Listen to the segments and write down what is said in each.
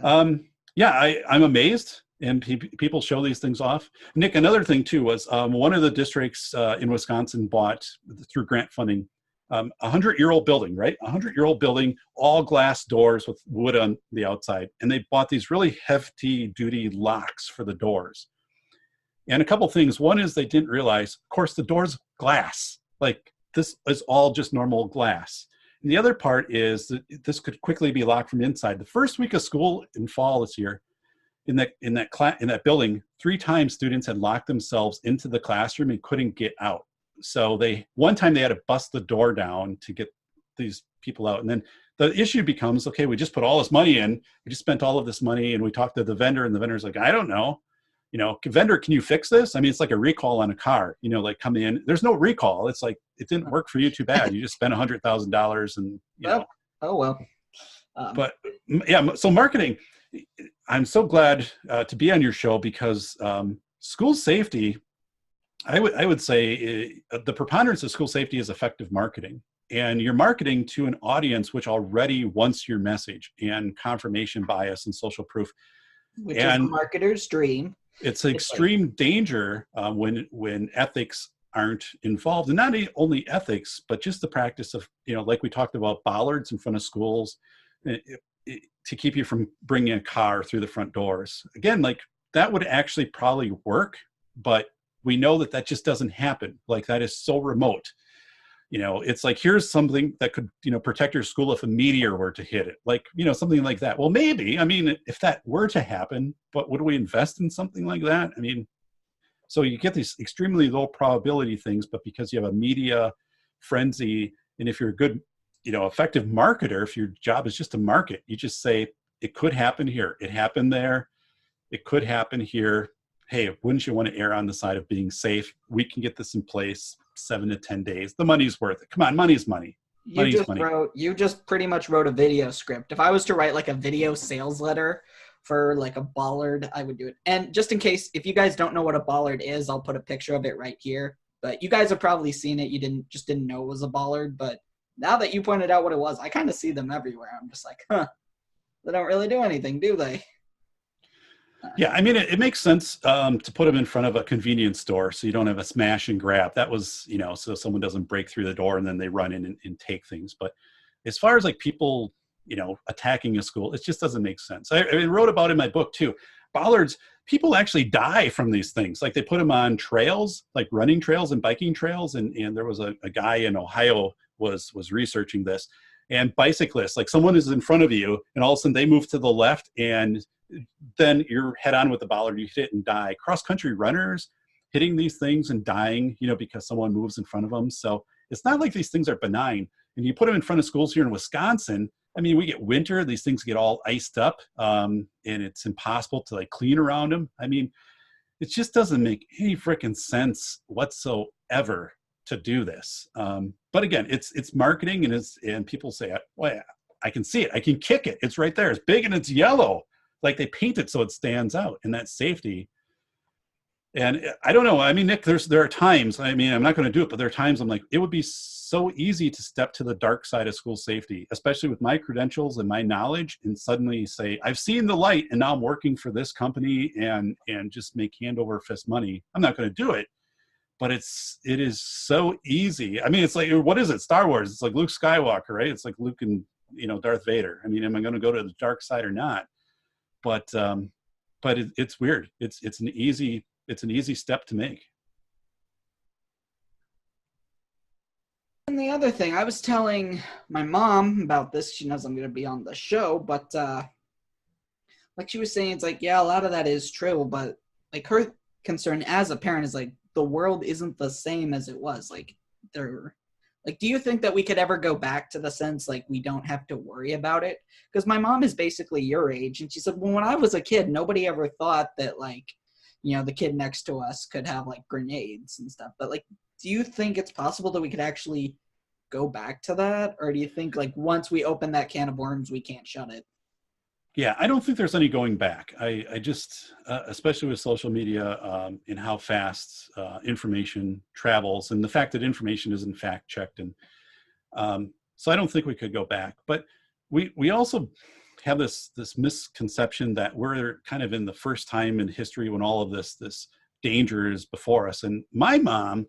Yeah, I'm amazed, and people show these things off. Nick, another thing too was one of the districts in Wisconsin bought through grant funding 100-year-old building, right? 100-year-old building, all glass doors with wood on the outside, and they bought these really hefty duty locks for the doors. And a couple things. One is they didn't realize, of course, the door's glass. Like this is all just normal glass. And the other part is that this could quickly be locked from inside. The first week of school in fall this year, in that building, 3 times students had locked themselves into the classroom and couldn't get out. So one time they had to bust the door down to get these people out. And then the issue becomes, okay, we just put all this money in, we just spent all of this money, and we talked to the vendor, and the vendor's like, I don't know. Vendor, can you fix this? I mean, it's like a recall on a car, like come in, there's no recall. It's like, it didn't work for you, too bad. You just spent $100,000 and, Oh, well. But yeah, so marketing, I'm so glad to be on your show because school safety, I would say the preponderance of school safety is effective marketing. And you're marketing to an audience which already wants your message, and confirmation bias and social proof. Which is a marketer's dream. It's an extreme danger when ethics aren't involved, and not only ethics, but just the practice of, like we talked about, bollards in front of schools to keep you from bringing a car through the front doors. Again, like that would actually probably work, but we know that just doesn't happen. Like that is so remote. It's like, here's something that could, protect your school if a meteor were to hit it. Like, something like that. Well, maybe, I mean, if that were to happen, but would we invest in something like that? I mean, so you get these extremely low probability things, but because you have a media frenzy, and if you're a good, effective marketer, if your job is just to market, you just say, it could happen here. It happened there. It could happen here. Hey, wouldn't you want to err on the side of being safe? We can get this in place 7 to 10 days. The money's worth it. Come on, money's money. You just pretty much wrote a video script. If I was to write like a video sales letter for like a bollard, I would do it. And just in case, if you guys don't know what a bollard is, I'll put a picture of it right here. But you guys have probably seen it. You didn't know it was a bollard. But now that you pointed out what it was, I kind of see them everywhere. I'm just like, they don't really do anything, do they? Yeah, I mean, it makes sense to put them in front of a convenience store so you don't have a smash and grab. That was, so someone doesn't break through the door and then they run in and take things. But as far as like people, attacking a school, it just doesn't make sense. I wrote about it in my book too. Bollards, people actually die from these things. Like they put them on trails, like running trails and biking trails. And there was a guy in Ohio was researching this. And bicyclists, like someone is in front of you and all of a sudden they move to the left and then you're head on with the bollard, you hit it and die. Cross-country runners hitting these things and dying, because someone moves in front of them. So it's not like these things are benign. And you put them in front of schools here in Wisconsin, I mean, we get winter, these things get all iced up, and it's impossible to like clean around them. I mean, it just doesn't make any freaking sense whatsoever to do this. But again, it's marketing, and people say, well, I can see it, I can kick it, it's right there, it's big and it's yellow. Like they paint it so it stands out, and that's safety. And I don't know. I mean, Nick, there are times, I mean, I'm not going to do it, but there are times I'm like, it would be so easy to step to the dark side of school safety, especially with my credentials and my knowledge, and suddenly say, I've seen the light and now I'm working for this company and just make hand over fist money. I'm not going to do it, but it is so easy. I mean, it's like, what is it? Star Wars. It's like Luke Skywalker, right? It's like Luke and, Darth Vader. I mean, am I going to go to the dark side or not? But it's weird. It's an easy step to make. And the other thing, I was telling my mom about this. She knows I'm going to be on the show, but like she was saying, it's like, yeah, a lot of that is true, but like her concern as a parent is like the world isn't the same as it was. Like do you think that we could ever go back to the sense like we don't have to worry about it? Because my mom is basically your age, and she said, well, when I was a kid, nobody ever thought that like, the kid next to us could have like grenades and stuff. But like, do you think it's possible that we could actually go back to that? Or do you think like once we open that can of worms, we can't shut it? Yeah, I don't think there's any going back. I just, especially with social media and how fast information travels, and the fact that information isn't fact checked. And so I don't think we could go back. But we also have this misconception that we're kind of in the first time in history when all of this danger is before us. And my mom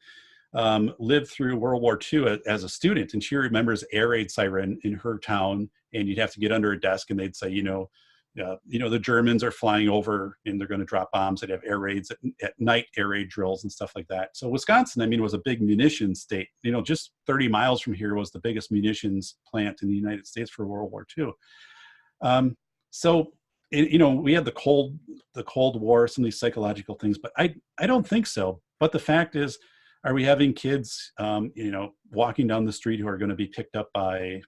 lived through World War II as a student, and she remembers air raid siren in her town, and you'd have to get under a desk, and they'd say, the Germans are flying over and they're going to drop bombs. They'd have air raids at night, air raid drills and stuff like that. So Wisconsin, I mean, was a big munitions state. Just 30 miles from here was the biggest munitions plant in the United States for World War II. We had the Cold War, some of these psychological things, but I don't think so. But the fact is, are we having kids, walking down the street who are going to be picked up by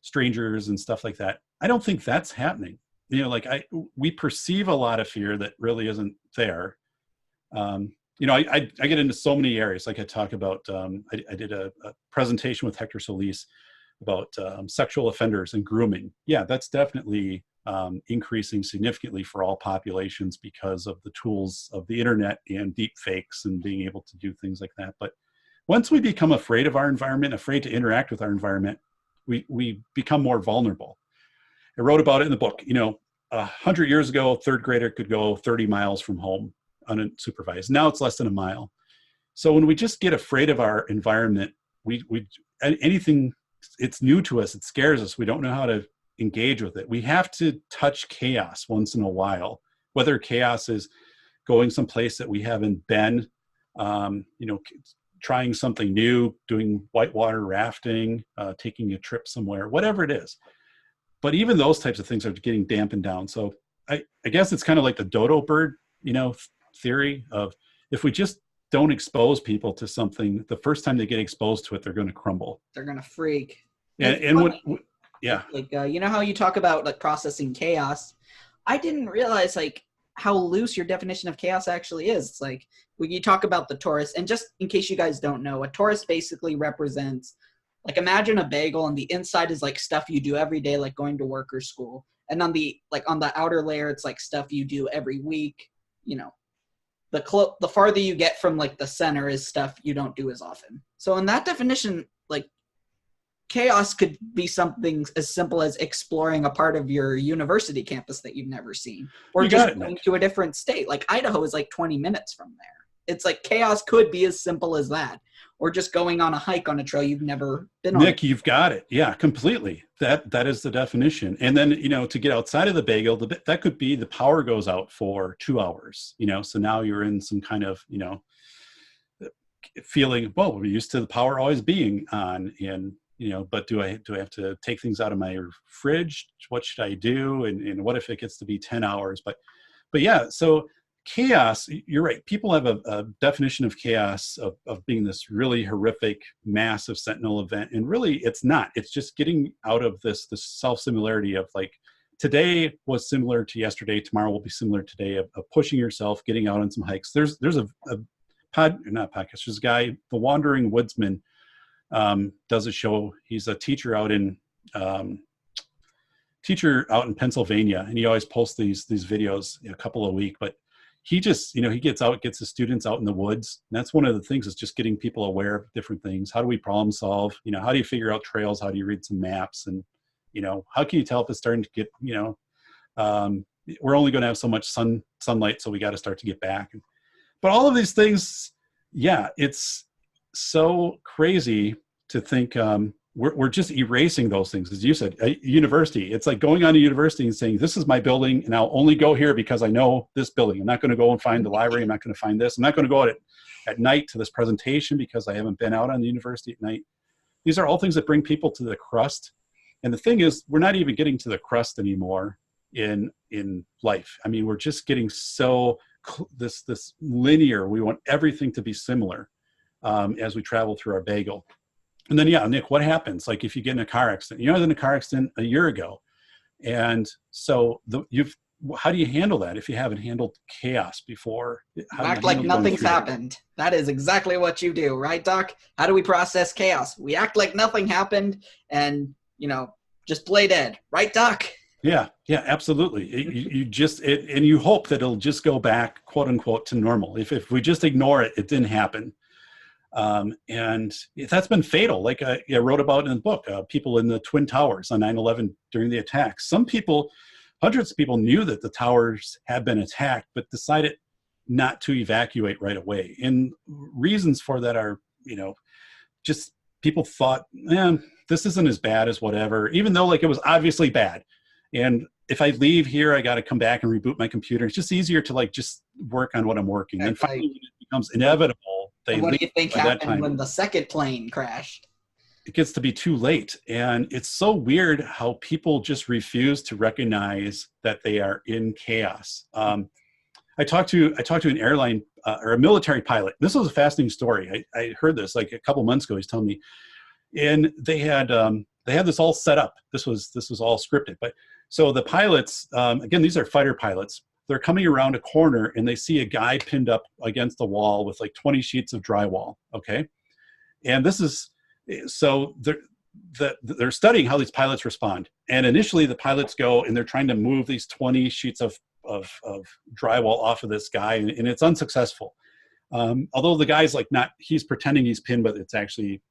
strangers and stuff like that? I don't think that's happening. We perceive a lot of fear that really isn't there. I get into so many areas. Like I talk about, I did a presentation with Hector Solis about sexual offenders and grooming. Yeah, that's definitely increasing significantly for all populations because of the tools of the internet and deep fakes and being able to do things like that. But once we become afraid of our environment, afraid to interact with our environment, we become more vulnerable. I wrote about it in the book. 100 years ago, a third grader could go 30 miles from home unsupervised. Now it's less than a mile. So when we just get afraid of our environment, anything, it's new to us, it scares us. We don't know how to engage with it. We have to touch chaos once in a while, whether chaos is going someplace that we haven't been, trying something new, doing whitewater rafting, taking a trip somewhere, whatever it is. But even those types of things are getting dampened down. So I guess it's kind of like the dodo bird, theory of, if we just don't expose people to something, the first time they get exposed to it, they're going to crumble. They're going to freak. Yeah. How you talk about like processing chaos. I didn't realize how loose your definition of chaos actually is. It's like when you talk about the torus, and just in case you guys don't know, a torus basically represents, imagine a bagel and the inside is stuff you do every day, like going to work or school. And on the outer layer, it's stuff you do every week. The farther you get from the center is stuff you don't do as often. So in that definition, chaos could be something as simple as exploring a part of your university campus that you've never seen, or just going to a different state. Idaho is 20 minutes from there. It's chaos could be as simple as that, or just going on a hike on a trail you've never been on. Nick, you've got it. Yeah, completely. That is the definition. And then, to get outside of the bagel, that could be the power goes out for 2 hours, so now you're in some kind of, feeling, well, we're used to the power always being on, and, but do I have to take things out of my fridge? What should I do? And what if it gets to be 10 hours? But yeah, so chaos, you're right. People have a definition of chaos of being this really horrific, massive sentinel event. And really it's not. It's just getting out of this self-similarity of today was similar to yesterday, tomorrow will be similar today, of pushing yourself, getting out on some hikes. There's a podcast, there's a guy, The Wandering Woodsman, does a show. He's a teacher out in Pennsylvania, and he always posts these videos a couple a week. But he just, he gets out, gets the students out in the woods. And that's one of the things, is just getting people aware of different things. How do we problem solve? How do you figure out trails? How do you read some maps? And, how can you tell if it's starting to get, we're only going to have so much sunlight, so we got to start to get back. But all of these things, yeah, it's so crazy to think we're just erasing those things. As you said, a university, it's like going on to university and saying, this is my building, and I'll only go here because I know this building. I'm not going to go and find the library. I'm not going to find this. I'm not going to go out at night to this presentation because I haven't been out on the university at night. These are all things that bring people to the crust. And the thing is, we're not even getting to the crust anymore in life. I mean, we're just getting so this linear. We want everything to be similar as we travel through our bagel. And then, yeah, Nick, what happens? If you get in a car accident, I was in a car accident a year ago. And so how do you handle that if you haven't handled chaos before? Act like nothing's happened. That is exactly what you do, right, Doc? How do we process chaos? We act like nothing happened and, just play dead. Right, Doc? Yeah, absolutely. And you hope that it'll just go back, quote unquote, to normal. If we just ignore it, it didn't happen. And that's been fatal. Like I wrote about in the book, people in the Twin Towers on 9/11 during the attacks. Some people, hundreds of people knew that the towers had been attacked, but decided not to evacuate right away. And reasons for that are, just people thought, this isn't as bad as whatever, even though like it was obviously bad. And if I leave here, I got to come back and reboot my computer. It's just easier to like just work on what I'm working. And finally, when it becomes inevitable, they what do leave you think by that happened time. when the second plane crashed? It gets to be too late. And it's so weird how people just refuse to recognize that they are in chaos. I talked to an airline or a military pilot. This was a fascinating story. I heard this like a couple months ago. He's telling me, and they had this all set up. This was all scripted. But so the pilots, again, these are fighter pilots. They're coming around a corner and they see a guy pinned up against the wall with like 20 sheets of drywall. Okay, and this is so they're studying how these pilots respond. And initially, the pilots go and they're trying to move these 20 sheets of drywall off of this guy, and it's unsuccessful. Although the guy's like he's pretending he's pinned, but it's actually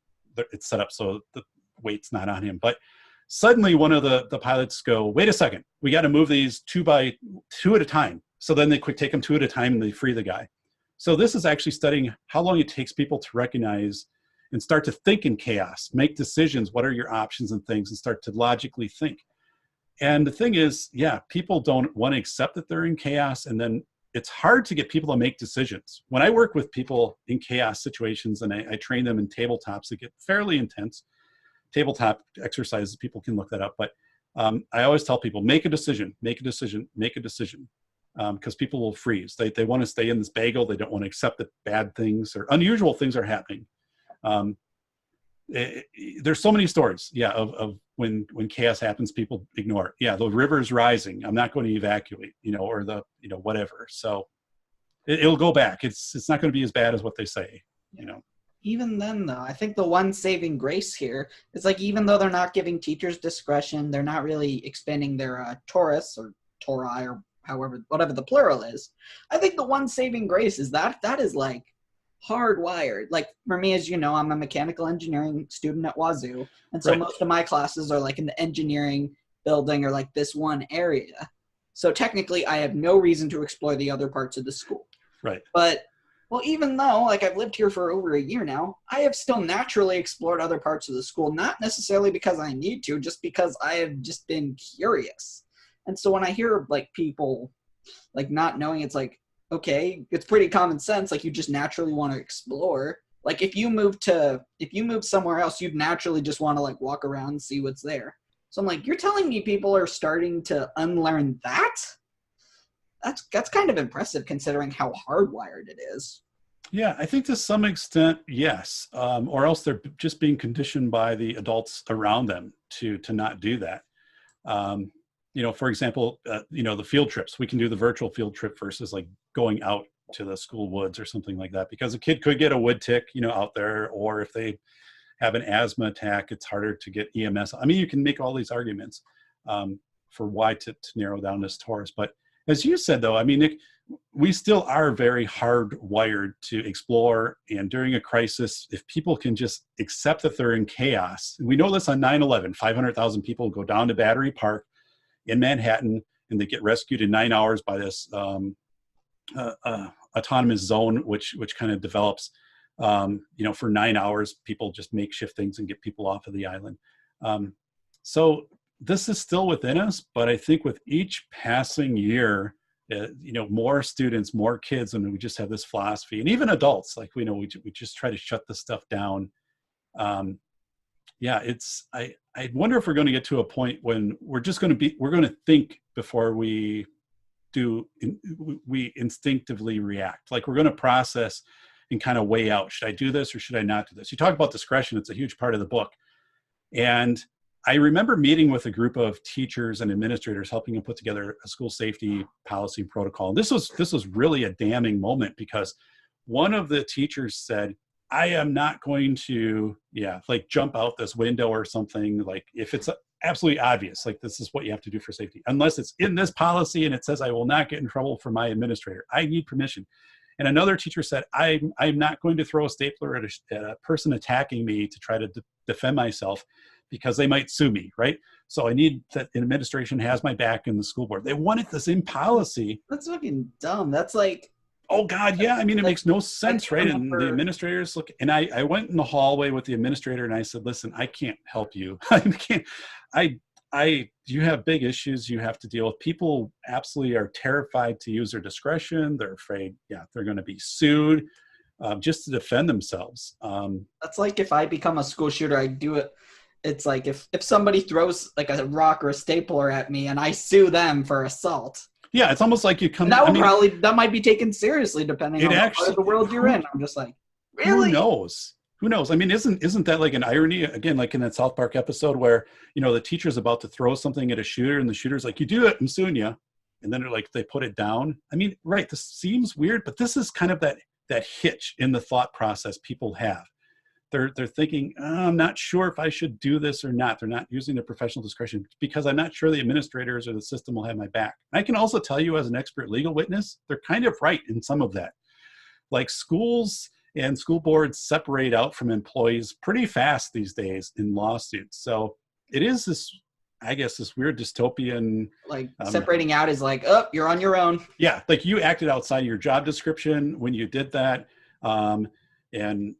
it's set up so the weight's not on him. But suddenly one of the pilots go, wait a second, we got to move these 2 by 2 at a time. So then they quick take them 2 at a time and they free the guy. So this is actually studying how long it takes people to recognize and start to think in chaos, make decisions, what are your options and things, and start to logically think. And the thing is, people don't want to accept that they're in chaos, and then it's hard to get people to make decisions. When I work with people in chaos situations and I train them in tabletops that get fairly intense, tabletop exercises, people can look that up, but I always tell people, make a decision, because people will freeze. They want to stay in this bagel. They don't want to accept that bad things or unusual things are happening. There's so many stories, of when chaos happens, people ignore it. The river's rising. I'm not going to evacuate, or whatever. So it'll go back. It's not going to be as bad as what they say, Even then, though, I think the one saving grace here is like, even though they're not giving teachers discretion, they're not really expanding their Taurus or Tori or whatever the plural is. I think the one saving grace is that is like hardwired. Like for me, as you know, I'm a mechanical engineering student at Wazoo, and so most of my classes are like in the engineering building or like this one area. So technically, I have no reason to explore the other parts of the school. Right. But well, even though like I've lived here for over a year now, I have still naturally explored other parts of the school, not necessarily because I need to, just because I have just been curious. And so when I hear like people like not knowing, it's like, okay, it's pretty common sense. Like you just naturally want to explore. Like if you move somewhere else, you'd naturally just want to like walk around and see what's there. So I'm like, you're telling me people are starting to unlearn that? That's kind of impressive considering how hardwired it is. Yeah, I think to some extent, yes. Or else they're just being conditioned by the adults around them to not do that. For example, the field trips. We can do the virtual field trip versus like going out to the school woods or something like that, because a kid could get a wood tick, out there, or if they have an asthma attack, it's harder to get EMS. I mean, you can make all these arguments for why to narrow down this Taurus. But as you said, though, I mean, Nick, we still are very hardwired to explore. And during a crisis, if people can just accept that they're in chaos, and we know this on 9/11, 500,000 people go down to Battery Park in Manhattan, and they get rescued in 9 hours by this autonomous zone, which kind of develops. For 9 hours, people just makeshift things and get people off of the island. So this is still within us, but I think with each passing year, more students, more kids, and we just have this philosophy, and even adults, like we just try to shut this stuff down. I wonder if we're going to get to a point when we're going to think before we instinctively react. Like we're going to process and kind of weigh out, should I do this or should I not do this? You talk about discretion. It's a huge part of the book. And I remember meeting with a group of teachers and administrators, helping them put together a school safety policy protocol. This was really a damning moment, because one of the teachers said, I am not going to, jump out this window or something, like if it's absolutely obvious, like this is what you have to do for safety, unless it's in this policy and it says I will not get in trouble for my administrator. I need permission. And another teacher said, I'm not going to throw a stapler at a person attacking me to try to defend myself because they might sue me, right? So I need that administration has my back in the school board. They wanted this in policy. That's fucking dumb. That's like, Oh God, yeah. I mean, it like, makes no sense, right? And the remember, administrators look, and I went in the hallway with the administrator and I said, listen, I can't help you. I can't, you have big issues you have to deal with. People absolutely are terrified to use their discretion. They're afraid, yeah, they're going to be sued just to defend themselves. that's like if I become a school shooter, I do it. It's like if somebody throws like a rock or a stapler at me and I sue them for assault. Yeah, it's almost like you come. That might be taken seriously depending on what part of the world you're in. I'm just like, really? Who knows? Who knows? I mean, isn't that like an irony? Again, like in that South Park episode where, the teacher's about to throw something at a shooter and the shooter's like, you do it, I'm suing you. And then they put it down. I mean, right, this seems weird, but this is kind of that hitch in the thought process people have. They're thinking, I'm not sure if I should do this or not. They're not using their professional discretion because I'm not sure the administrators or the system will have my back. I can also tell you as an expert legal witness, they're kind of right in some of that. Like schools and school boards separate out from employees pretty fast these days in lawsuits. So it is this, I guess, this weird dystopian. Like separating out is like, oh, you're on your own. Yeah, like you acted outside of your job description when you did that. And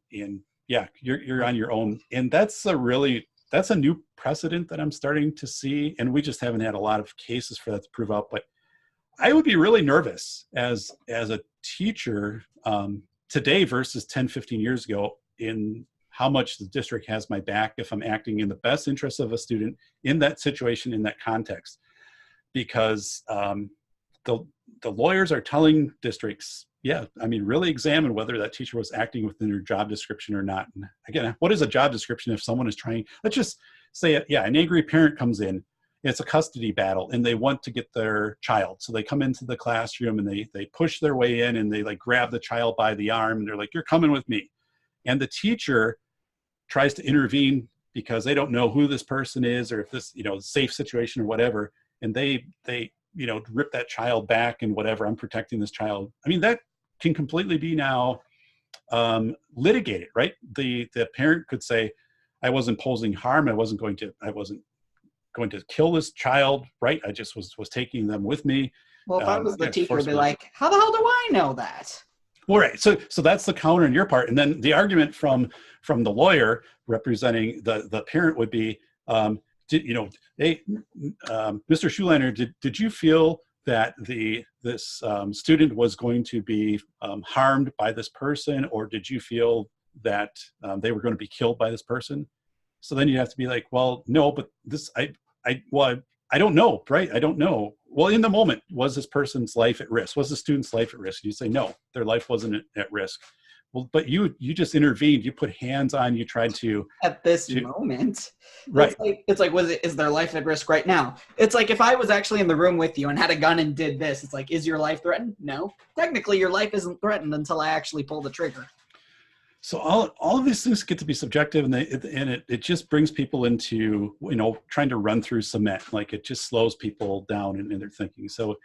yeah, you're on your own. And that's a new precedent that I'm starting to see. And we just haven't had a lot of cases for that to prove out. But I would be really nervous as a teacher today versus 10, 15 years ago in how much the district has my back if I'm acting in the best interest of a student in that situation, in that context. Because the lawyers are telling districts, yeah, I mean, really examine whether that teacher was acting within their job description or not. And again, what is a job description if someone is trying, let's just say, yeah, an angry parent comes in, it's a custody battle and they want to get their child. So they come into the classroom and they push their way in and they like grab the child by the arm and they're like, you're coming with me. And the teacher tries to intervene because they don't know who this person is or if this, safe situation or whatever. And they rip that child back and whatever, I'm protecting this child. I mean, that can completely be now litigated, right? The parent could say, I wasn't posing harm. I wasn't going to kill this child, right? I just was taking them with me. Well, if I was the teacher, I'd be like, how the hell do I know that? Well, right. So that's the counter on your part. And then the argument from the lawyer representing the parent would be, Mr. Schulander, did you feel that this student was going to be harmed by this person, or did you feel that they were going to be killed by this person? So then you have to be like, well, no, but this, I don't know, right? I don't know. Well, in the moment, was this person's life at risk? Was the student's life at risk? You say, no, their life wasn't at risk. Well, but you just intervened. You put hands on. You tried to at this moment, right? It's like, is their life at risk right now? It's like if I was actually in the room with you and had a gun and did this. It's like, is your life threatened? No, technically, your life isn't threatened until I actually pull the trigger. So all of these things get to be subjective, and it just brings people into trying to run through cement. Like it just slows people down in their thinking. So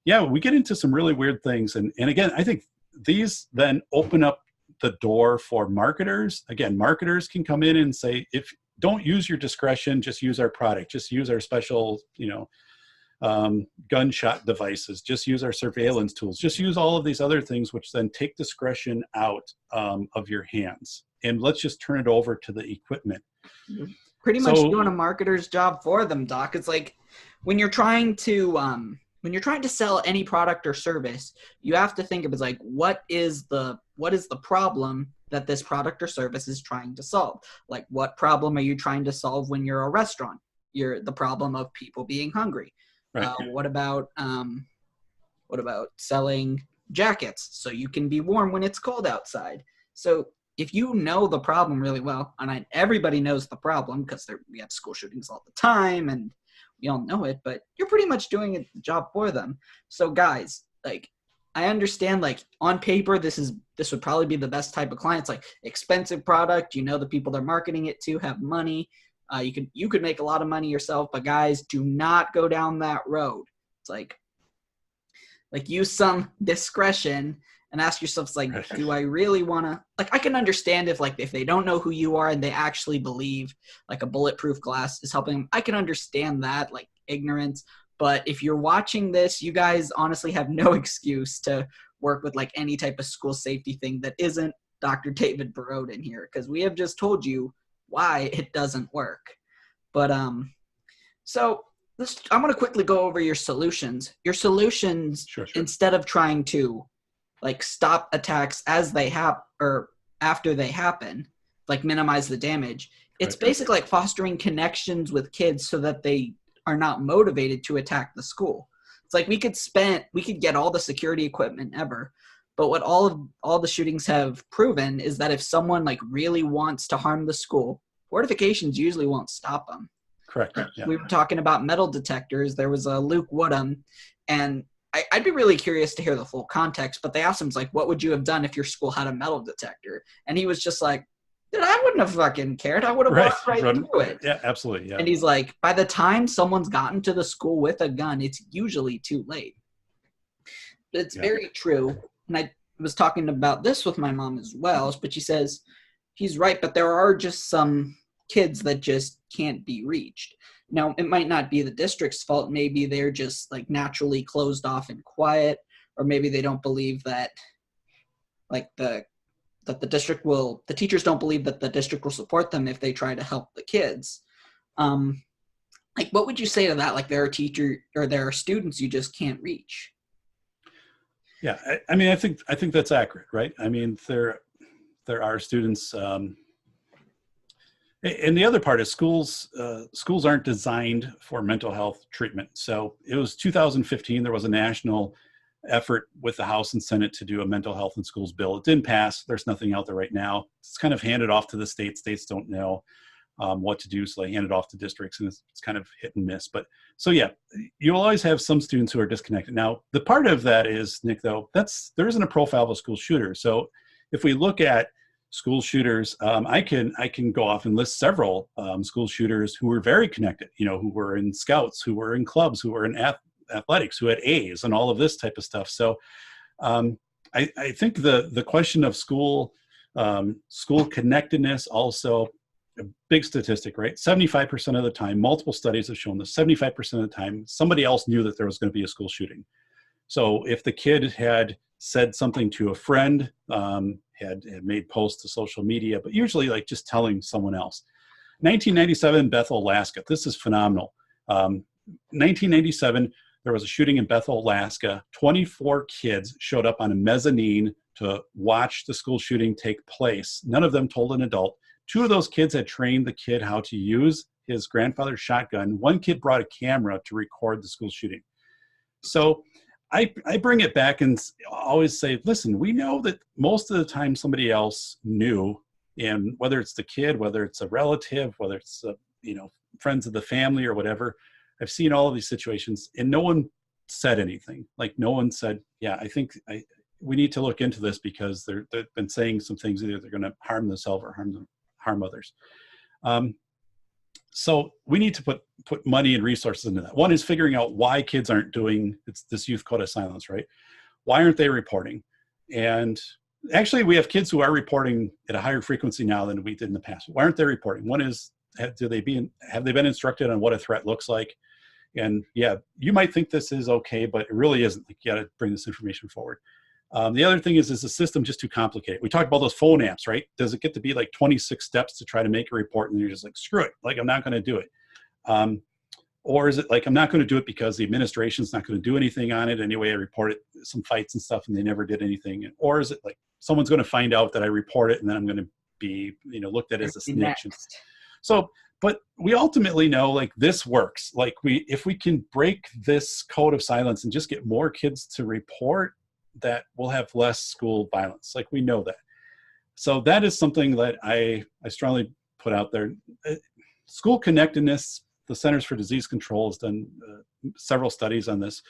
yeah, we get into some really weird things, and again, I think these then open up the door for marketers. Again, marketers can come in and say, if don't use your discretion, just use our product, just use our special, gunshot devices, just use our surveillance tools, just use all of these other things, which then take discretion out of your hands. And let's just turn it over to the equipment. Pretty much doing a marketer's job for them, Doc. It's like when you're trying to sell any product or service, you have to think of it like, what is the problem that this product or service is trying to solve? Like, what problem are you trying to solve when you're a restaurant? You're the problem of people being hungry. Right. What about selling jackets so you can be warm when it's cold outside? So if you know the problem really well, and everybody knows the problem because we have school shootings all the time and we all know it, but you're pretty much doing a job for them. So guys, like, I understand, like, on paper, this would probably be the best type of client. It's like expensive product. The people they're marketing it to have money. You could make a lot of money yourself, but guys, do not go down that road. It's like use some discretion and ask yourself, like, Right. do I really want to, like, I can understand if they don't know who you are and they actually believe like a bulletproof glass is helping them. I can understand that, like, ignorance. But if you're watching this, you guys honestly have no excuse to work with like any type of school safety thing that isn't Dr. David Perrodin here, because we have just told you why it doesn't work. But so I'm going to quickly go over your solutions. Your solutions, Sure. instead of trying to like stop attacks as they happen or after they happen, like minimize the damage, it's Right. basically like fostering connections with kids so that they are not motivated to attack the school. It's like we could get all the security equipment ever, but what all the shootings have proven is that if someone like really wants to harm the school, fortifications usually won't stop them. Correct. Yeah. We were talking about metal detectors. There was a Luke Woodham, and I'd be really curious to hear the full context, but they asked him, like, what would you have done if your school had a metal detector? And he was just like, dude, I wouldn't have fucking cared. I would have walked right through it. Yeah, absolutely. Yeah. And he's like, by the time someone's gotten to the school with a gun, it's usually too late. It's very true. And I was talking about this with my mom as well, but she says he's right, but there are just some kids that just can't be reached. Now, it might not be the district's fault. Maybe they're just like naturally closed off and quiet, or maybe they don't believe that like the teachers don't believe that the district will support them if they try to help the kids. Like, what would you say to that? Like, there are students you just can't reach. Yeah, I mean, I think that's accurate, right? I mean, there are students, and the other part is schools aren't designed for mental health treatment. So it was 2015. There was a national effort with the House and Senate to do a mental health in schools bill. It didn't pass. There's nothing out there right now. It's kind of handed off to the states. States don't know what to do, so they hand it off to districts, and it's kind of hit and miss. But so yeah, you'll always have some students who are disconnected. Now, the part of that is, Nick, though, there isn't a profile of a school shooter. So if we look at school shooters, I can go off and list several school shooters who were very connected. Who were in scouts, who were in clubs, who were in athletics, who had A's, and all of this type of stuff. So I think the question of school connectedness, also a big statistic, right? 75% of the time, multiple studies have shown this, 75% of the time, somebody else knew that there was going to be a school shooting. So if the kid had said something to a friend, had made posts to social media, but usually like just telling someone else. 1997, Bethel, Alaska. This is phenomenal. 1997, there was a shooting in Bethel, Alaska. 24 kids showed up on a mezzanine to watch the school shooting take place. None of them told an adult. 2 of those kids had trained the kid how to use his grandfather's shotgun. 1 kid brought a camera to record the school shooting. So I bring it back and always say, listen, we know that most of the time somebody else knew, and whether it's the kid, whether it's a relative, whether it's friends of the family or whatever, I've seen all of these situations, and no one said anything. Like, no one said, yeah, I think we need to look into this, because they've been saying some things, either they're going to harm themselves or harm others. So we need to put money and resources into that. One is figuring out why kids aren't doing this youth code of silence, right? Why aren't they reporting? And actually, we have kids who are reporting at a higher frequency now than we did in the past. Why aren't they reporting? One is, have they been instructed on what a threat looks like? And yeah, you might think this is okay, but it really isn't. Like, you got to bring this information forward. The other thing is the system just too complicated? We talked about those phone apps, right? Does it get to be like 26 steps to try to make a report, and you're just like, screw it, like, I'm not going to do it? Or is it like, I'm not going to do it because the administration's not going to do anything on it anyway? I reported some fights and stuff and they never did anything. Or is it like, someone's going to find out that I report it, and then I'm going to be looked at as a snitch? So, but we ultimately know, like, this works. Like, if we can break this code of silence and just get more kids to report, that we'll have less school violence. Like, we know that. So that is something that I strongly put out there. School connectedness, the Centers for Disease Control has done several studies on this.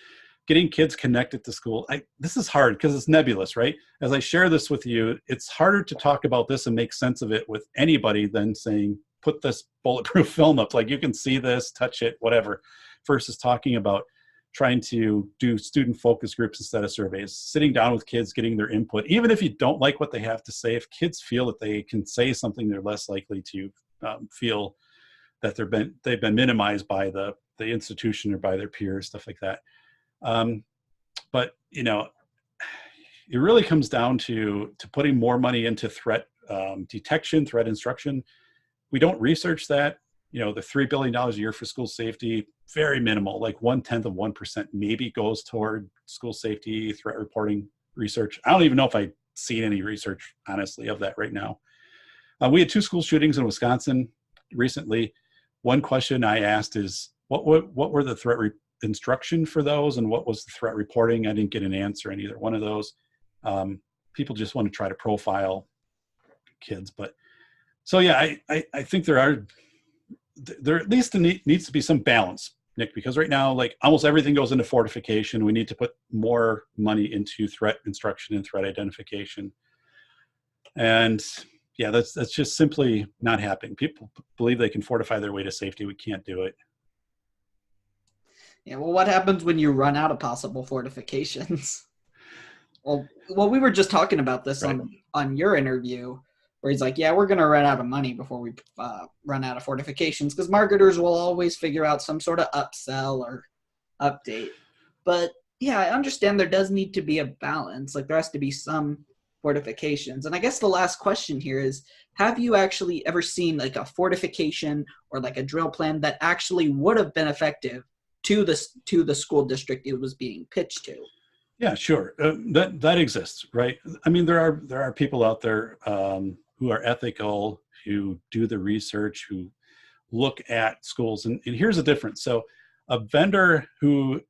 Getting kids connected to school. This is hard because it's nebulous, right? As I share this with you, it's harder to talk about this and make sense of it with anybody than saying, put this bulletproof film up. Like, you can see this, touch it, whatever, versus talking about trying to do student focus groups instead of surveys, sitting down with kids, getting their input. Even if you don't like what they have to say, if kids feel that they can say something, they're less likely to feel that they've been minimized by the institution or by their peers, stuff like that. But you know, it really comes down to putting more money into threat detection, threat instruction. We don't research that. You know, the $3 billion a year for school safety, very minimal, like 0.1% maybe goes toward school safety, threat reporting research. I don't even know if I've seen any research, honestly, of that right now. We had 2 school shootings in Wisconsin recently. One question I asked is, what were the threat instruction for those, and what was the threat reporting? I didn't get an answer in either one of those. People just want to try to profile kids, but so yeah, I think there at least needs to be some balance, Nick, because right now, like, almost everything goes into fortification. We need to put more money into threat instruction and threat identification. And yeah, that's just simply not happening. People believe they can fortify their way to safety. We can't do it. Yeah, well, what happens when you run out of possible fortifications? Well, we were just talking about this Right. on your interview, where he's like, yeah, we're going to run out of money before we run out of fortifications, because marketers will always figure out some sort of upsell or update. But yeah, I understand there does need to be a balance. Like, there has to be some fortifications. And I guess the last question here is, have you actually ever seen like a fortification or like a drill plan that actually would have been effective to the school district it was being pitched to? Yeah, sure. That exists, right? I mean, there are people out there who are ethical, who do the research, who look at schools, and here's the difference. So, a vendor who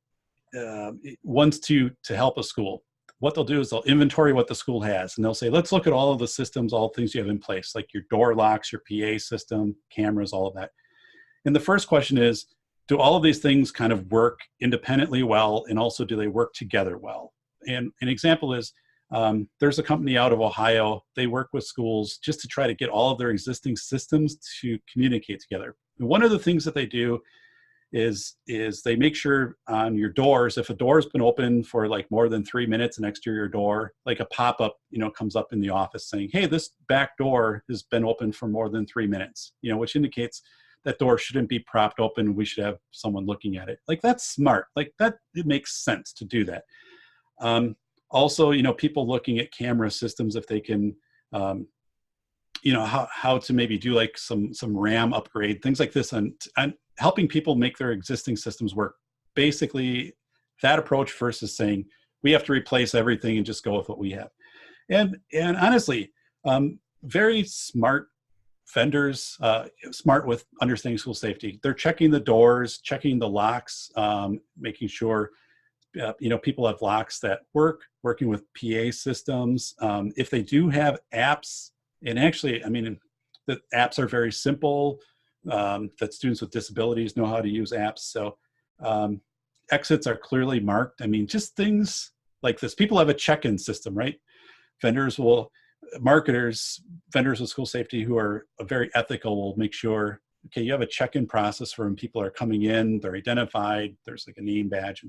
wants to help a school, what they'll do is they'll inventory what the school has, and they'll say, let's look at all of the systems, all the things you have in place, like your door locks, your PA system, cameras, all of that. And the first question is, do all of these things kind of work independently well, and also do they work together well? And an example is, there's a company out of Ohio. They work with schools just to try to get all of their existing systems to communicate together. And one of the things that they do is they make sure on your doors, if a door has been open for like more than 3 minutes, an exterior door, like a pop-up, comes up in the office saying, hey, this back door has been open for more than 3 minutes, which indicates that door shouldn't be propped open. We should have someone looking at it. Like, that's smart. Like, that, it makes sense to do that. Also, people looking at camera systems, if they can, how to maybe do like some RAM upgrade, things like this, and helping people make their existing systems work. Basically, that approach versus saying we have to replace everything and just go with what we have. And honestly, very smart vendors, smart with understanding school safety. They're checking the doors, checking the locks, making sure people have locks that work, working with PA systems. If they do have apps, and actually, I mean, the apps are very simple, that students with disabilities know how to use apps. So exits are clearly marked. I mean, just things like this. People have a check-in system, right? Vendors with school safety who are very ethical will make sure, okay, you have a check-in process for when people are coming in, they're identified, there's like a name badge.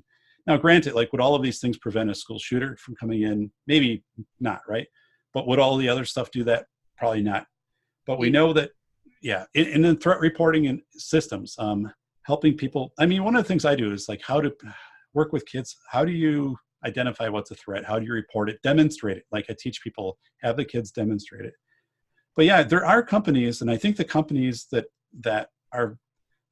Now, granted, like, would all of these things prevent a school shooter from coming in? Maybe not, right? But would all the other stuff do that? Probably not. But we know that, yeah, in the threat reporting and systems, helping people. I mean, one of the things I do is like how to work with kids. How do you identify what's a threat? How do you report it? Demonstrate it. Like, I teach people, have the kids demonstrate it. But yeah, there are companies, and I think the companies that are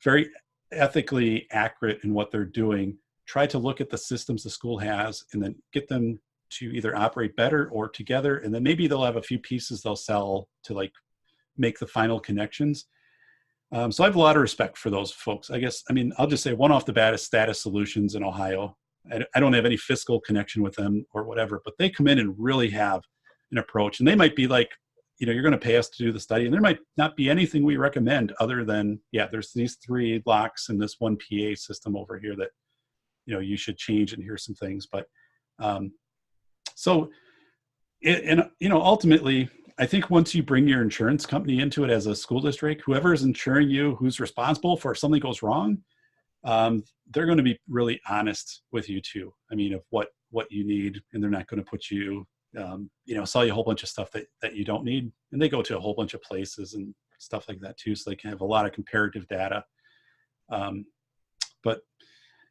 very ethically accurate in what they're doing try to look at the systems the school has and then get them to either operate better or together. And then maybe they'll have a few pieces they'll sell to like make the final connections. So I have a lot of respect for those folks. I guess, I mean, I'll just say one off the bat is Status Solutions in Ohio. I don't have any fiscal connection with them or whatever, but they come in and really have an approach. And they might be like, you're going to pay us to do the study. And there might not be anything we recommend other than, yeah, there's these 3 locks and this one PA system over here that, you should change, and here's some things. But ultimately, I think once you bring your insurance company into it as a school district, whoever is insuring you, who's responsible for if something goes wrong, they're going to be really honest with you too. I mean, of what you need, and they're not going to put you, sell you a whole bunch of stuff that you don't need. And they go to a whole bunch of places and stuff like that too, so they can have a lot of comparative data. But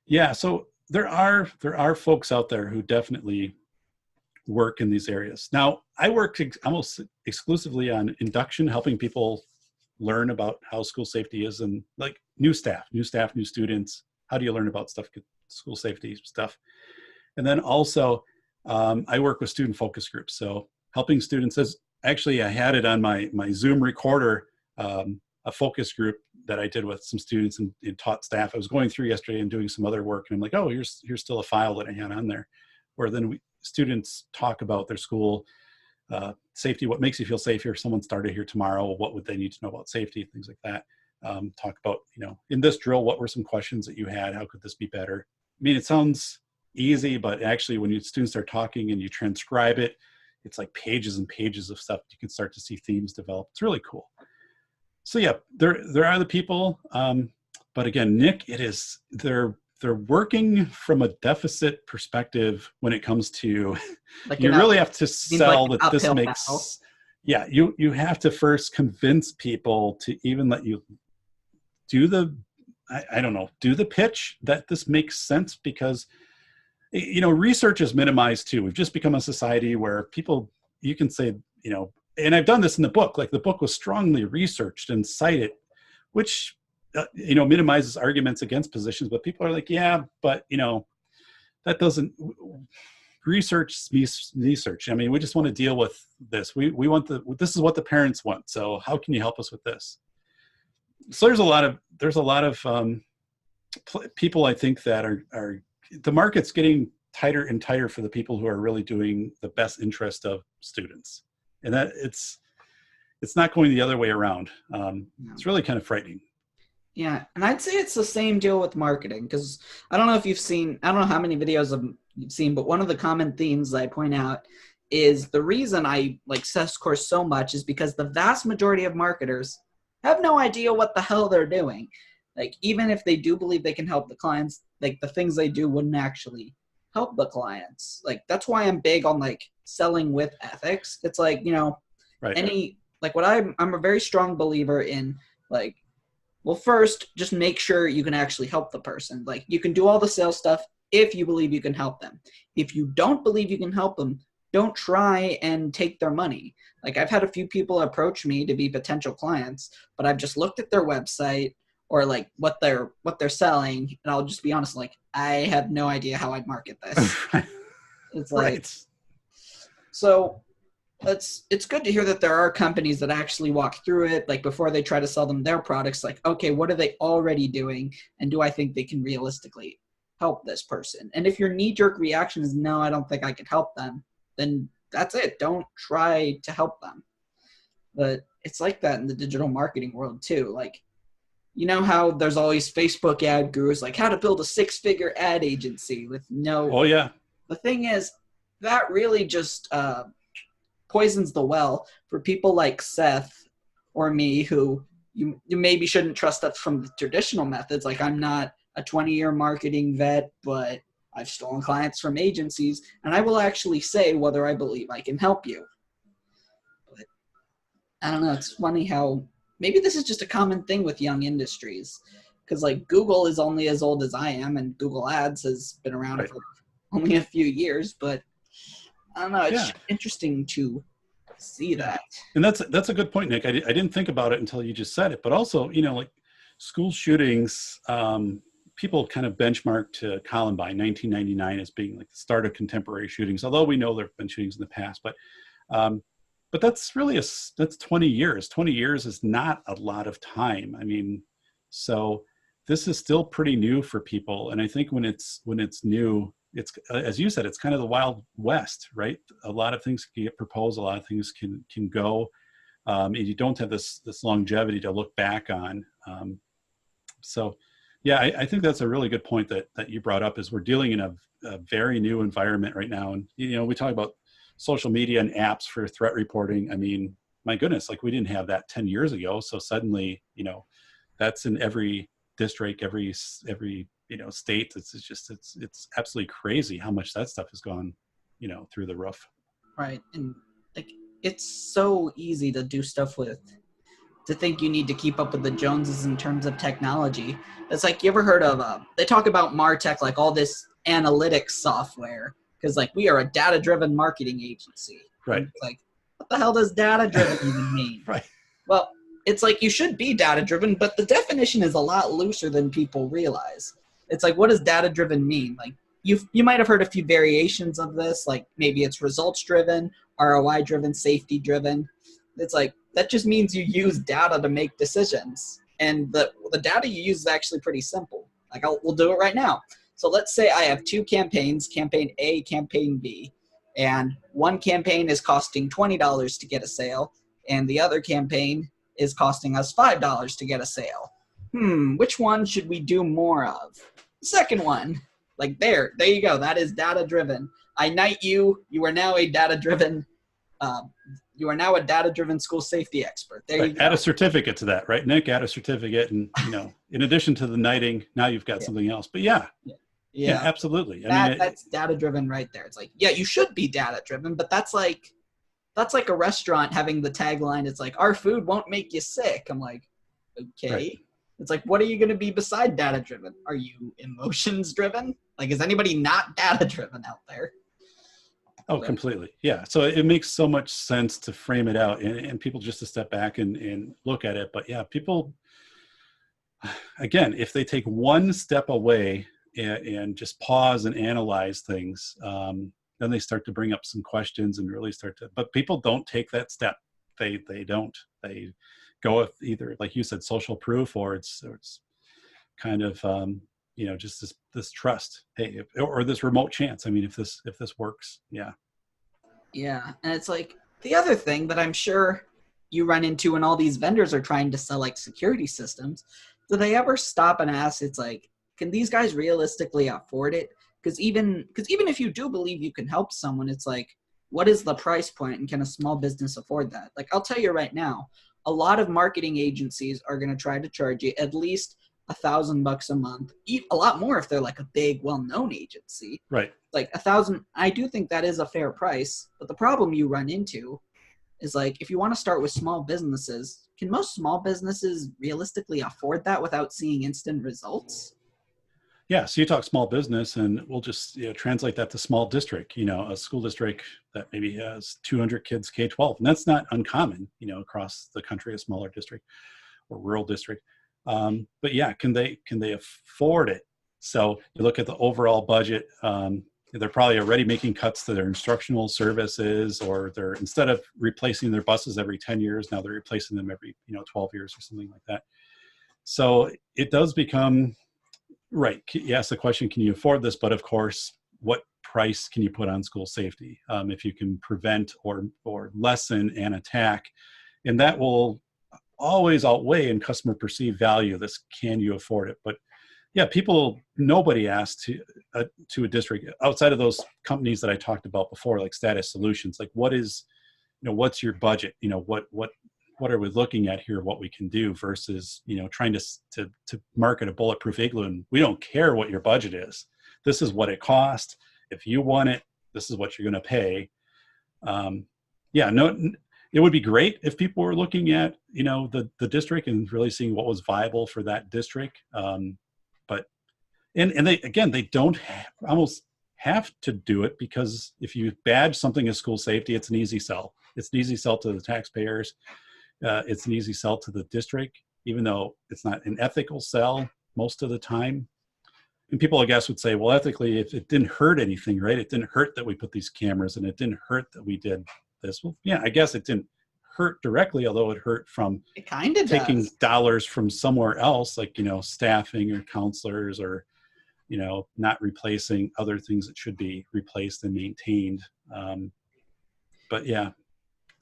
yeah, so there are folks out there who definitely work in these areas. Now, I work almost exclusively on induction, helping people learn about how school safety is, and like new staff, new students. How do you learn about school safety stuff? And then also, I work with student focus groups. So helping students, actually I had it on my Zoom recorder, a focus group that I did with some students and taught staff. I was going through yesterday and doing some other work, and I'm like, oh, here's still a file that I had on there, where then students talk about their school safety, what makes you feel safe here. If someone started here tomorrow, what would they need to know about safety, things like that. Talk about, in this drill, what were some questions that you had? How could this be better? I mean, it sounds easy, but actually when students start talking and you transcribe it, it's like pages and pages of stuff. You can start to see themes develop. It's really cool. So yeah, there are the people, but again, Nick, they're working from a deficit perspective when it comes to, like, you really have to sell like that this makes battle. Yeah, you have to first convince people to even let you do the do the pitch that this makes sense, because research is minimized too. We've just become a society where people, you can say, and I've done this in the book, like the book was strongly researched and cited, which minimizes arguments against positions, but people are like, yeah, but that doesn't, research. I mean, we just want to deal with this. We want this is what the parents want. So how can you help us with this? So there's a lot of people, I think, that are the market's getting tighter and tighter for the people who are really doing the best interest of students, and that it's not going the other way around. It's really kind of frightening. Yeah, and I'd say it's the same deal with marketing, because I don't know if you've seen, I don't know how many videos you've seen, but one of the common themes that I point out is the reason I like SES course so much is because the vast majority of marketers have no idea what the hell they're doing. Like, even if they do believe they can help the clients, like the things they do wouldn't actually help the clients. Like, that's why I'm big on like selling with ethics. It's like, right. I'm a very strong believer in like, well, first, just make sure you can actually help the person. Like, you can do all the sales stuff if you believe you can help them. If you don't believe you can help them, don't try and take their money. Like, I've had a few people approach me to be potential clients, but I've just looked at their website or like what they're selling, and I'll just be honest, like, I have no idea how I'd market this. It's like, right. So it's good to hear that there are companies that actually walk through it, like before they try to sell them their products, like, okay, what are they already doing? And do I think they can realistically help this person? And if your knee-jerk reaction is, no, I don't think I can help them, then that's it. Don't try to help them. But it's like that in the digital marketing world too. Like, how there's always Facebook ad gurus, like how to build a 6-figure ad agency with no. Oh yeah. The thing is, that really just poisons the well for people like Seth or me, who you maybe shouldn't trust us from the traditional methods. Like, I'm not a 20-year marketing vet, but I've stolen clients from agencies, and I will actually say whether I believe I can help you. But I don't know. It's funny how maybe this is just a common thing with young industries, because like Google is only as old as I am, and Google Ads has been around right. for only a few years, but I don't know. It's interesting to see that. And that's a good point, Nick. I didn't think about it until you just said it. But also, like school shootings, people kind of benchmark to Columbine, 1999, as being like the start of contemporary shootings. Although we know there have been shootings in the past, but that's really that's 20 years. 20 years is not a lot of time. I mean, so this is still pretty new for people. And I think when it's new, it's, as you said, it's kind of the Wild West, right? A lot of things can get proposed, a lot of things can go, and you don't have this longevity to look back on. So yeah, I think that's a really good point that you brought up, is we're dealing in a very new environment right now. And, we talk about social media and apps for threat reporting. I mean, my goodness, like we didn't have that 10 years ago. So suddenly, that's in every district, every state. It's absolutely crazy how much that stuff has gone, through the roof. Right. And like, it's so easy to do stuff to think you need to keep up with the Joneses in terms of technology. It's like, you ever heard of, they talk about MarTech, like all this analytics software, because like we are a data-driven marketing agency. Right. And it's like, what the hell does data-driven even mean? Right. Well, it's like you should be data-driven, but the definition is a lot looser than people realize. It's like, what does data-driven mean? Like, you might have heard a few variations of this, like maybe it's results-driven, ROI-driven, safety-driven. It's like, that just means you use data to make decisions. And the data you use is actually pretty simple. Like, we'll do it right now. So let's say I have two campaigns, campaign A, campaign B, and one campaign is costing $20 to get a sale, and the other campaign is costing us $5 to get a sale. Which one should we do more of? The second one. Like, there you go. That is data-driven. I knight you. You are now a data-driven school safety expert. There you go. Add a certificate to that, right, Nick? Add a certificate, and in addition to the knighting, now you've got something else. But yeah, absolutely. That's data-driven right there. It's like, yeah, you should be data-driven, but that's like a restaurant having the tagline. It's like, our food won't make you sick. I'm like, okay. Right. It's like, what are you going to be beside data-driven? Are you emotions-driven? Like, is anybody not data-driven out there? Oh, completely. Yeah. So it makes so much sense to frame it out and people just to step back and look at it. But yeah, people, again, if they take one step away and just pause and analyze things, then they start to bring up some questions and really but people don't take that step. They don't. They go with either, like you said, social proof, or it's kind of, just this trust. Hey, or this remote chance. I mean, if this works, yeah. Yeah, and it's like the other thing that I'm sure you run into when all these vendors are trying to sell like security systems. Do they ever stop and ask? It's like, can these guys realistically afford it? Because even if you do believe you can help someone, it's like, what is the price point, and can a small business afford that? Like, I'll tell you right now, a lot of marketing agencies are going to try to charge you at least $1,000 a month, a lot more if they're like a big, well-known agency. Right. Like $1,000, I do think that is a fair price. But the problem you run into is like, if you want to start with small businesses, can most small businesses realistically afford that without seeing instant results? Yeah. So you talk small business, and we'll just translate that to small district. A school district that maybe has 200 kids K-12, and that's not uncommon. Across the country, a smaller district or rural district. But yeah, can they afford it? So you look at the overall budget. They're probably already making cuts to their instructional services, or they're, instead of replacing their buses every 10 years, now they're replacing them every 12 years or something like that. So it does become, right, you ask the question, can you afford this? But of course, what price can you put on school safety? If you can prevent or lessen an attack, and that will always outweigh in customer perceived value. This, can you afford it? But yeah, nobody asks to a district outside of those companies that I talked about before, like Status Solutions, like what's your budget? What are we looking at here? What we can do versus, trying to market a bulletproof igloo. And we don't care what your budget is. This is what it costs. If you want it, this is what you're going to pay. It would be great if people were looking at, the district and really seeing what was viable for that district. But they don't almost have to do it, because if you badge something as school safety, it's an easy sell. It's an easy sell to the taxpayers. It's an easy sell to the district, even though it's not an ethical sell most of the time. And people, I guess, would say, well, ethically, if it didn't hurt anything, right? It didn't hurt that we put these cameras, and it didn't hurt that we did this. Well, yeah, I guess it didn't hurt directly, although it hurt from taking dollars from somewhere else, like, staffing or counselors, or, not replacing other things that should be replaced and maintained. But yeah,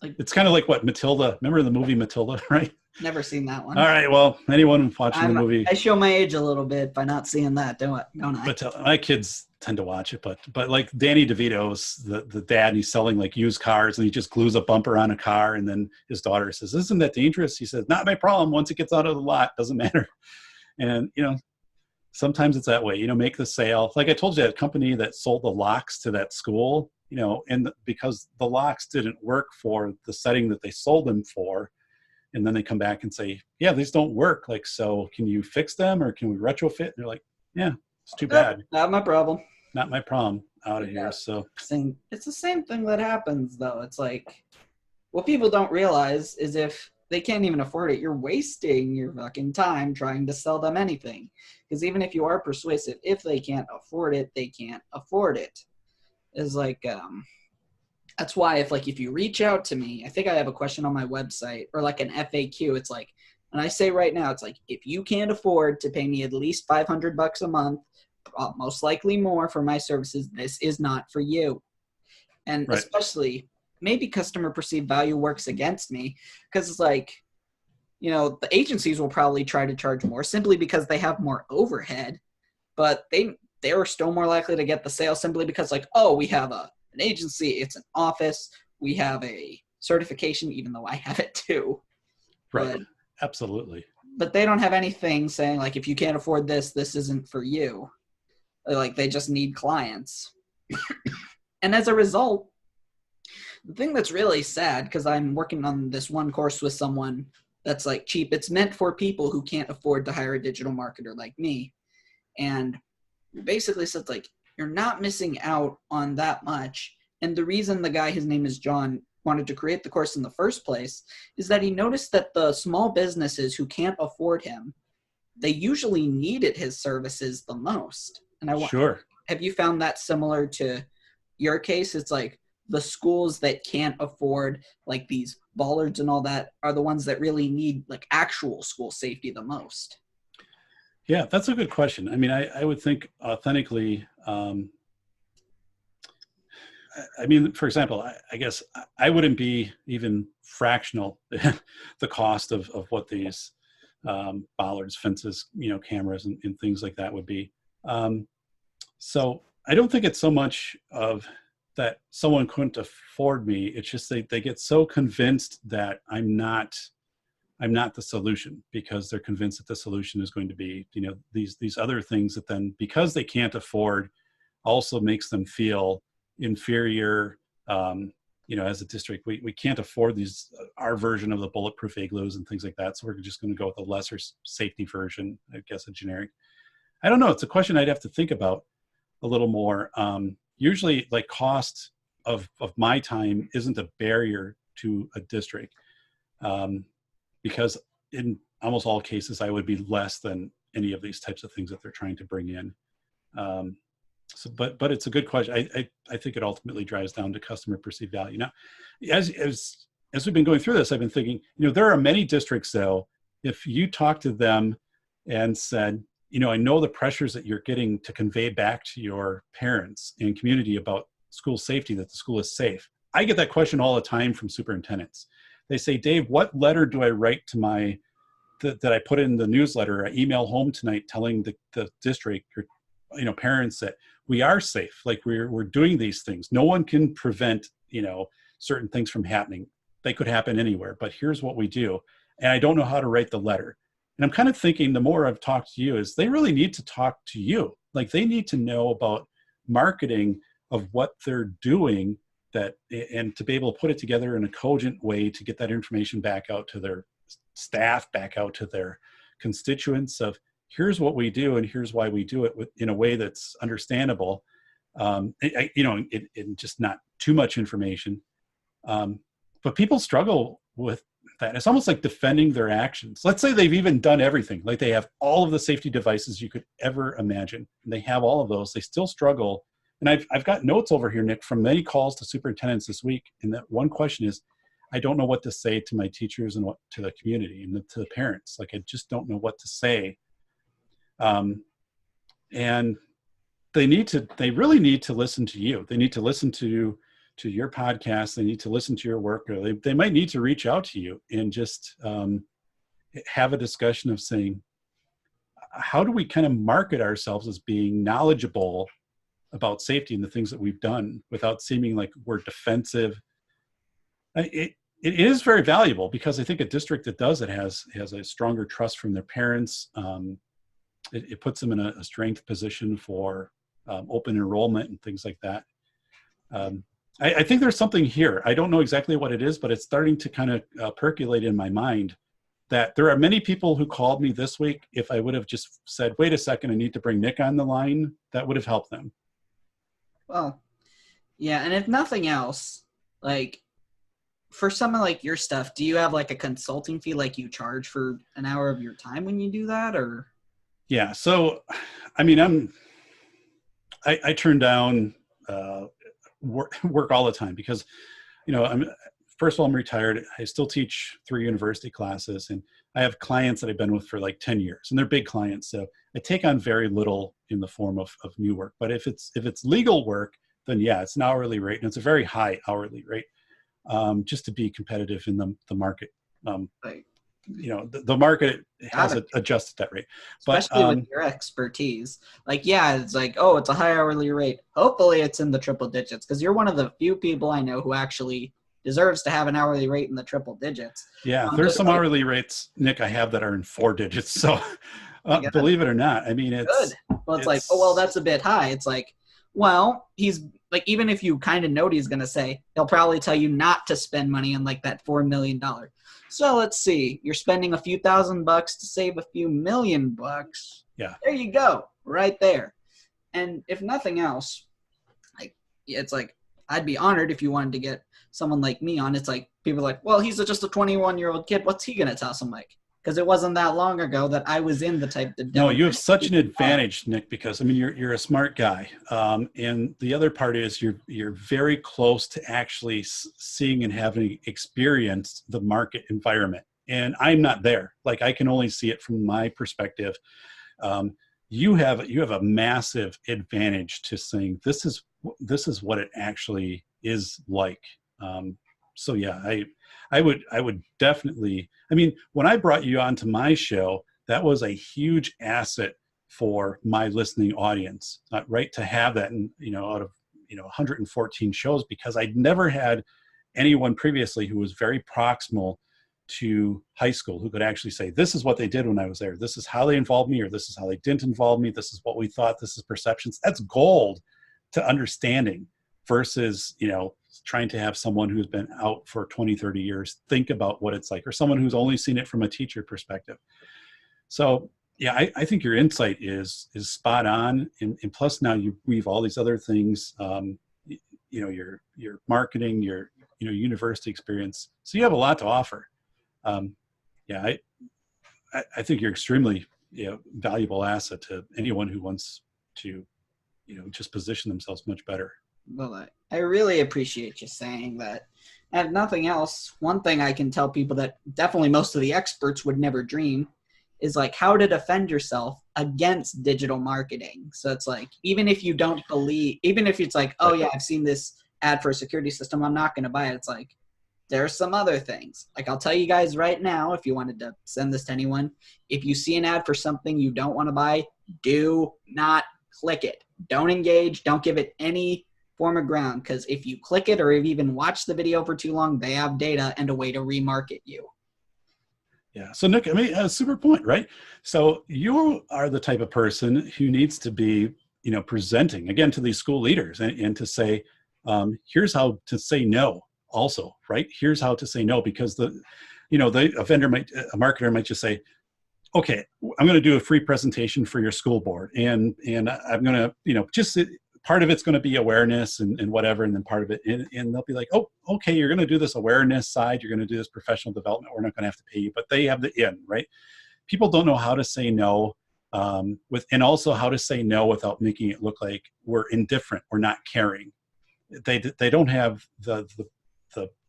it's kind of like what Matilda, remember the movie Matilda, right? Never seen that one. All right. Well, anyone watching the movie. I show my age a little bit by not seeing that, don't I? But my kids tend to watch it, but like Danny DeVito's the dad, and he's selling like used cars, and he just glues a bumper on a car, and then his daughter says, "Isn't that dangerous?" He says, "Not my problem. Once it gets out of the lot, doesn't matter." And, sometimes it's that way, make the sale. Like I told you, that company that sold the locks to that school, and because the locks didn't work for the setting that they sold them for. And then they come back and say, yeah, these don't work. Like, so can you fix them or can we retrofit? And they're like, yeah, it's too bad. Not my problem. Not my problem. Out of Yeah. here. So It's the same thing that happens though. It's like, what people don't realize is if they can't even afford it, you're wasting your fucking time trying to sell them anything. Because even if you are persuasive, if they can't afford it, they can't afford it. Is like, that's why if you reach out to me, I think I have a question on my website or like an FAQ. It's like, and I say right now, it's like, if you can't afford to pay me at least $500 a month, most likely more for my services, this is not for you. And right. Especially maybe customer perceived value works against me because it's like, the agencies will probably try to charge more simply because they have more overhead, but they're still more likely to get the sale simply because like, oh, we have an agency, it's an office, we have a certification, even though I have it too. Right. But, absolutely. But they don't have anything saying like, if you can't afford this, this isn't for you. Like they just need clients. And as a result, the thing that's really sad, because I'm working on this one course with someone that's like cheap. It's meant for people who can't afford to hire a digital marketer like me. And basically says like, you're not missing out on that much. And the reason the guy, his name is John, wanted to create the course in the first place is that he noticed that the small businesses who can't afford him, they usually needed his services the most. And Sure. Have you found that similar to your case? It's like the schools that can't afford like these bollards and all that are the ones that really need like actual school safety the most. Yeah, that's a good question. I mean, I would think authentically, for example, I guess I wouldn't be even fractional the cost of what these bollards, fences, cameras and things like that would be. So I don't think it's so much of that someone couldn't afford me. It's just they get so convinced that I'm not the solution because they're convinced that the solution is going to be, these other things that then, because they can't afford, also makes them feel inferior. As a district, we can't afford our version of the bulletproof igloos and things like that. So we're just going to go with a lesser safety version, I guess, a generic. I don't know. It's a question I'd have to think about a little more. Usually like cost of my time isn't a barrier to a district. Because in almost all cases, I would be less than any of these types of things that they're trying to bring in. But it's a good question. I think it ultimately drives down to customer perceived value. Now, as we've been going through this, I've been thinking, there are many districts though, if you talk to them and said, I know the pressures that you're getting to convey back to your parents and community about school safety, that the school is safe. I get that question all the time from superintendents. They say, Dave, what letter do I write to that I put in the newsletter, I email home tonight telling the district or, parents that we are safe, like we're doing these things. No one can prevent, certain things from happening. They could happen anywhere, but here's what we do. And I don't know how to write the letter. And I'm kind of thinking the more I've talked to you is they really need to talk to you. Like they need to know about marketing of what they're doing and to be able to put it together in a cogent way to get that information back out to their staff, back out to their constituents of here's what we do and here's why we do it in a way that's understandable. And just not too much information. But people struggle with that. It's almost like defending their actions. Let's say they've even done everything. Like they have all of the safety devices you could ever imagine. And they have all of those. They still struggle. And I've got notes over here, Nick, from many calls to superintendents this week. And that one question is, I don't know what to say to my teachers and what to the community and to the parents. Like, I just don't know what to say. And they really need to listen to you. They need to listen to your podcast. They need to listen to your work. Or they might need to reach out to you and just have a discussion of saying, how do we kind of market ourselves as being knowledgeable about safety and the things that we've done without seeming like we're defensive? It is very valuable because I think a district that does it has a stronger trust from their parents. it puts them in a strength position for open enrollment and things like that. I think there's something here. I don't know exactly what it is, but it's starting to kind of percolate in my mind that there are many people who called me this week. If I would have just said, wait a second, I need to bring Nick on the line, that would have helped them. Well, yeah. And if nothing else, like for someone like your stuff, do you have like a consulting fee, like you charge for an hour of your time when you do that, or? Yeah. So, I mean, I turn down work all the time because, first of all, I'm retired. I still teach 3 university classes, and I have clients that I've been with for like 10 years, and they're big clients. So I take on very little in the form of new work. But if it's legal work, then yeah, it's an hourly rate, and it's a very high hourly rate, just to be competitive in the market. Right. The market has adjusted that rate. Especially with your expertise. Like, yeah, it's like, oh, it's a high hourly rate. Hopefully it's in the triple digits, because you're one of the few people I know who actually deserves to have an hourly rate in the triple digits. Yeah, there's some hourly rates, Nick, I have that are in 4 digits. So believe it or not, I mean, it's good. Well, it's like, oh, well, that's a bit high. It's like, well, he's like, even if you kind of know what he's going to say, he'll probably tell you not to spend money on like that $4 million. So let's see, you're spending a few $1,000s to save a few $1 million. Yeah. There you go, right there. And if nothing else, like, it's like, I'd be honored if you wanted to get someone like me on. It's like, people are like, well, he's just a 21-year-old kid. What's he going to tell some, like, because it wasn't that long ago that I was in the type that. No, you have such an advantage, Nick, because I mean you're a smart guy, and the other part is you're very close to actually seeing and having experienced the market environment, and I'm not there. Like, I can only see it from my perspective. You have a massive advantage to saying this is what it actually is like. So yeah, I would definitely, I mean, when I brought you onto my show, that was a huge asset for my listening audience, right? To have that, and out of 114 shows, because I'd never had anyone previously who was very proximal to high school who could actually say, this is what they did when I was there. This is how they involved me, or this is how they didn't involve me. This is what we thought. This is perceptions. That's gold to understanding versus, trying to have someone who's been out for 20, 30 years think about what it's like, or someone who's only seen it from a teacher perspective. So yeah, I think your insight is spot on. And plus now you weave all these other things, your marketing, your university experience. So you have a lot to offer. Yeah, I think you're extremely valuable asset to anyone who wants to just position themselves much better. Well, I really appreciate you saying that. And if nothing else, one thing I can tell people that definitely most of the experts would never dream is like how to defend yourself against digital marketing. So it's like, even if you don't believe, even if it's like, oh yeah, I've seen this ad for a security system, I'm not going to buy it. It's like, there's some other things. Like, I'll tell you guys right now, if you wanted to send this to anyone, if you see an ad for something you don't want to buy, do not click it. Don't engage. Don't give it any form of ground, because if you click it or even watch the video for too long, they have data and a way to remarket you. Yeah. So Nick, I mean, a super point, right? So you are the type of person who needs to be, presenting again to these school leaders and to say, here's how to say no also, right? Here's how to say no, because a marketer might just say, okay, I'm going to do a free presentation for your school board. And I'm going to, just part of it's going to be awareness and whatever. And then part of it, and they'll be like, oh, okay, you're going to do this awareness side. You're going to do this professional development. We're not going to have to pay you, but they have the in, right? People don't know how to say no and also how to say no without making it look like we're indifferent. We're not caring. They don't have the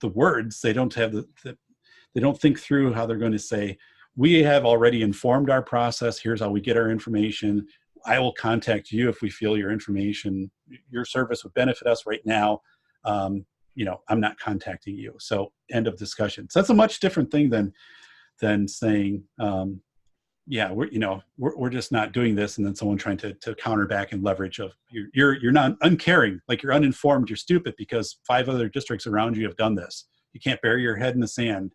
words. They don't have they don't think through how they're going to say, we have already informed our process. Here's how we get our information. I will contact you if we feel your service would benefit us right now. I'm not contacting you. So end of discussion. So that's a much different thing than saying, yeah, we're just not doing this. And then someone trying to counter back and leverage of you're not uncaring, like you're uninformed, you're stupid because 5 other districts around you have done this. You can't bury your head in the sand.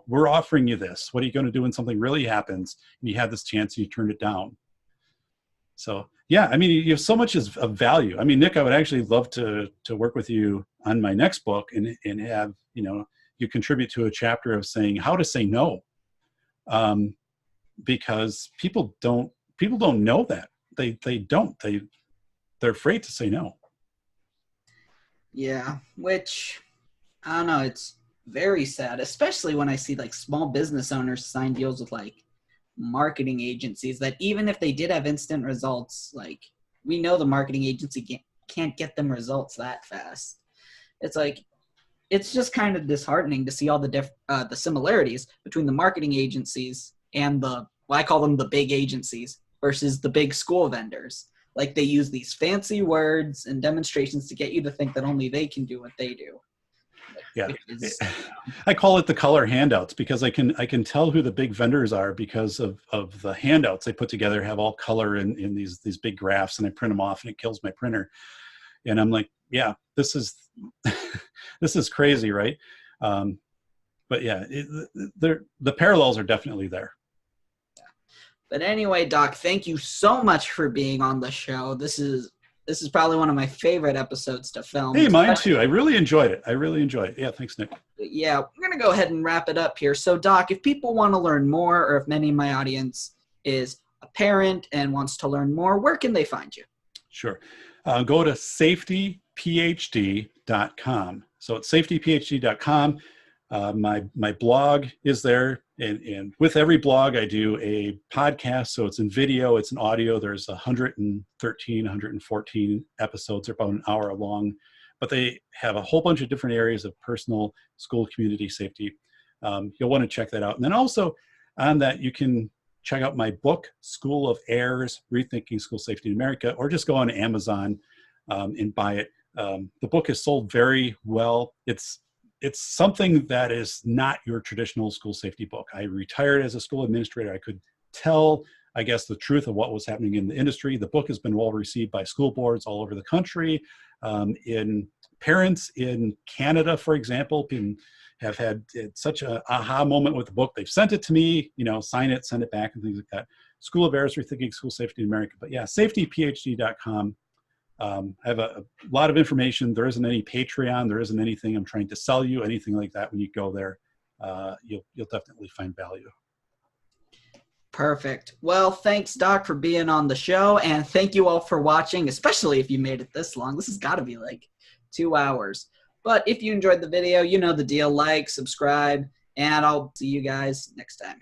We're offering you this. What are you going to do when something really happens and you have this chance and you turned it down? So yeah, I mean, you have so much of value. I mean, Nick, I would actually love to work with you on my next book and have, you know, you contribute to a chapter of saying how to say no. Because people don't know that. They're afraid to say no. Yeah, which I don't know. It's very sad, especially when I see like small business owners sign deals with like marketing agencies that even if they did have instant results, like we know the marketing agency can't get them results that fast. It's like it's just kind of disheartening to see all the similarities between the marketing agencies and the well, I call them the big agencies versus the big school vendors. Like they use these fancy words and demonstrations to get you to think that only they can do what they do. Yeah. Which is, I call it the color handouts because I can tell who the big vendors are because of the handouts they put together have all color in these big graphs, and I print them off and it kills my printer. And I'm like, yeah, this is this is crazy, right? But yeah, the parallels are definitely there. But anyway, Doc, thank you so much for being on the show. This is probably one of my favorite episodes to film. Hey, mine too. I really enjoyed it. I really enjoyed it. Yeah, thanks, Nick. Yeah, we're going to go ahead and wrap it up here. So, Doc, if people want to learn more, or if many of my audience is a parent and wants to learn more, where can they find you? Sure. Go to safetyphd.com. So it's safetyphd.com. My blog is there, and with every blog I do a podcast, so it's in video, it's in audio. There's 114 episodes. They're about an hour long, but they have a whole bunch of different areas of personal, school, community safety. You'll want to check that out. And then also on that, you can check out my book, School of Errors, Rethinking School Safety in America, or just go on Amazon and buy it. The book is sold very well. It's something that is not your traditional school safety book. I retired as a school administrator. I could tell, I guess, the truth of what was happening in the industry. The book has been well received by school boards all over the country. In parents in Canada, for example, have had such an aha moment with the book. They've sent it to me, sign it, send it back, and things like that. School of Errors, Rethinking School Safety in America. But yeah, safetyphd.com. I have a lot of information. There isn't any Patreon. There isn't anything I'm trying to sell you, anything like that. When you go there, you'll definitely find value. Perfect. Well, thanks, Doc, for being on the show. And thank you all for watching, especially if you made it this long. This has got to be like 2 hours. But if you enjoyed the video, you know the deal. Like, subscribe, and I'll see you guys next time.